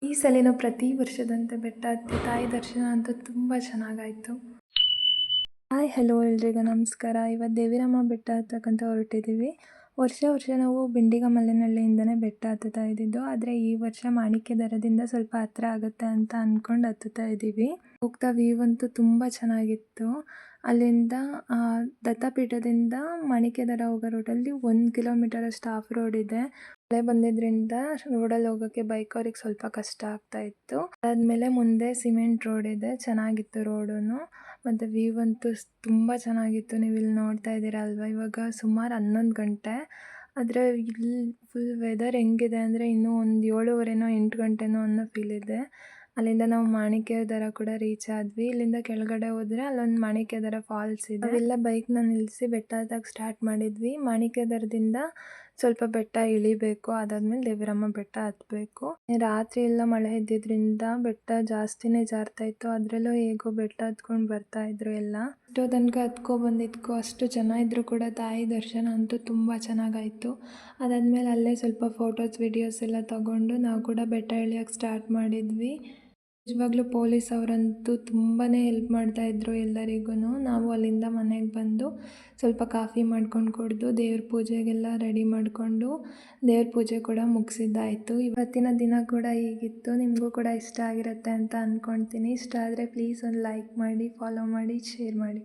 ಈ ಸಲಿನೂ ಪ್ರತಿ ವರ್ಷದಂತೆ ಬೆಟ್ಟ ಹತ್ತಿ ತಾಯಿ ದರ್ಶನ ಅಂತೂ ತುಂಬ ಚೆನ್ನಾಗಾಯಿತು. ಹಾಯ್ ಹಲೋ ಎಲ್ರಿಗೂ ನಮಸ್ಕಾರ. ಇವತ್ತು ದೇವಿರಮ್ಮ ಬೆಟ್ಟ ಹತ್ತಕ್ಕಂತ ಹೊರಟಿದ್ದೀವಿ. ವರ್ಷ ನಾವು ಬಿಂಡಿಗ ಮಲೆನಹಳ್ಳಿಯಿಂದನೇ ಬೆಟ್ಟ ಹತ್ತುತ್ತಾ ಇದ್ದಿದ್ದು. ಆದರೆ ಈ ವರ್ಷ ಮಾಣಿಕ್ಯ ದರದಿಂದ ಸ್ವಲ್ಪ ಹತ್ತಿರ ಆಗುತ್ತೆ ಅಂತ ಅಂದ್ಕೊಂಡು ಹತ್ತುತ್ತಾ ಇದ್ದೀವಿ. ಹೋಗ್ತಾ ವ್ಯೂ ಅಂತೂ ತುಂಬ ಚೆನ್ನಾಗಿತ್ತು. ಅಲ್ಲಿಂದ ದತ್ತಪೀಠದಿಂದ ಮಾಣಿಕ್ಯ ದರ ಹೋಗೋ ರೋಡಲ್ಲಿ 1 ಕಿಲೋಮೀಟರ್ ಅಷ್ಟು ಆಫ್ ರೋಡ್ ಇದೆ. ಮಳೆ ಬಂದಿದ್ದರಿಂದ ರೋಡಲ್ಲಿ ಹೋಗೋಕ್ಕೆ ಬೈಕ್ ಅವ್ರಿಗೆ ಸ್ವಲ್ಪ ಕಷ್ಟ ಆಗ್ತಾ ಇತ್ತು. ಅದಾದಮೇಲೆ ಮುಂದೆ ಸಿಮೆಂಟ್ ರೋಡ್ ಇದೆ, ಚೆನ್ನಾಗಿತ್ತು ರೋಡೂ. ಮತ್ತು ವ್ಯೂ ಅಂತೂ ತುಂಬ ಚೆನ್ನಾಗಿತ್ತು. ನೀವು ಇಲ್ಲಿ ನೋಡ್ತಾ ಇದ್ದೀರಾ ಅಲ್ವಾ, ಇವಾಗ ಸುಮಾರು 11 ಗಂಟೆ. ಆದರೆ ಇಲ್ಲಿ ಫುಲ್ ವೆದರ್ ಹೆಂಗಿದೆ ಅಂದರೆ ಇನ್ನೂ ಒಂದು 7:30 8 ಗಂಟೆನೋ ಅನ್ನೋ ಫೀಲ್ ಇದೆ. ಅಲ್ಲಿಂದ ನಾವು ಮಾಣಿಕ್ಯ ದರ ಕೂಡ ರೀಚ್ ಆದ್ವಿ. ಇಲ್ಲಿಂದ ಕೆಳಗಡೆ ಹೋದರೆ ಅಲ್ಲೊಂದು ಮಾಣಿಕ್ಯ ದರ ಫಾಲ್ಸ್ ಇದೆ. ಅವೆಲ್ಲ ಬೈಕ್ನ ನಿಲ್ಲಿಸಿ ಬೆಟ್ಟ ಹತ್ತಕ್ಕೆ ಸ್ಟಾರ್ಟ್ ಮಾಡಿದ್ವಿ. ಮಾಣಿಕ್ಯ ದರದಿಂದ ಸ್ವಲ್ಪ ಬೆಟ್ಟ ಇಳಿಬೇಕು, ಅದಾದ್ಮೇಲೆ ದೇವಿರಮ್ಮ ಬೆಟ್ಟ ಹತ್ತಬೇಕು. ರಾತ್ರಿ ಎಲ್ಲ ಮಳೆ ಇದ್ದಿದ್ದರಿಂದ ಬೆಟ್ಟ ಜಾಸ್ತಿನೇ ಜಾರ್ತಾ ಇತ್ತು. ಅದರಲ್ಲೂ ಹೇಗೋ ಬೆಟ್ಟ ಹತ್ಕೊಂಡು ಬರ್ತಾ ಇದ್ರು ಎಲ್ಲ. ಇಷ್ಟೋ ತನಕ ಬಂದಿದ್ಕೋ ಅಷ್ಟು ಜನ ಇದ್ರೂ ಕೂಡ ತಾಯಿ ದರ್ಶನ ಅಂತೂ ತುಂಬ ಚೆನ್ನಾಗಾಯಿತು. ಅದಾದಮೇಲೆ ಅಲ್ಲೇ ಸ್ವಲ್ಪ ಫೋಟೋಸ್ ವಿಡಿಯೋಸ್ ಎಲ್ಲ ತಗೊಂಡು ನಾವು ಕೂಡ ಬೆಟ್ಟ ಇಳಿಯೋಕ್ಕೆ ಸ್ಟಾರ್ಟ್ ಮಾಡಿದ್ವಿ. ನಿಜವಾಗ್ಲೂ ಪೊಲೀಸ್ ಅವರಂತೂ ತುಂಬಾ ಹೆಲ್ಪ್ ಮಾಡ್ತಾಯಿದ್ರು ಎಲ್ಲರಿಗೂ. ನಾವು ಅಲ್ಲಿಂದ ಮನೆಗೆ ಬಂದು ಸ್ವಲ್ಪ ಕಾಫಿ ಮಾಡ್ಕೊಂಡು ಕುಡಿದು ದೇವ್ರ ಪೂಜೆಗೆಲ್ಲ ರೆಡಿ ಮಾಡಿಕೊಂಡು ದೇವ್ರ ಪೂಜೆ ಕೂಡ ಮುಗಿಸಿದ್ದಾಯಿತು. ಇವತ್ತಿನ ದಿನ ಕೂಡ ಹೀಗಿತ್ತು. ನಿಮಗೂ ಕೂಡ ಇಷ್ಟ ಆಗಿರುತ್ತೆ ಅಂತ ಅಂದ್ಕೊಳ್ತೀನಿ. ಇಷ್ಟ ಆದರೆ ಪ್ಲೀಸ್ ಒಂದು ಲೈಕ್ ಮಾಡಿ, ಫಾಲೋ ಮಾಡಿ, ಶೇರ್ ಮಾಡಿ.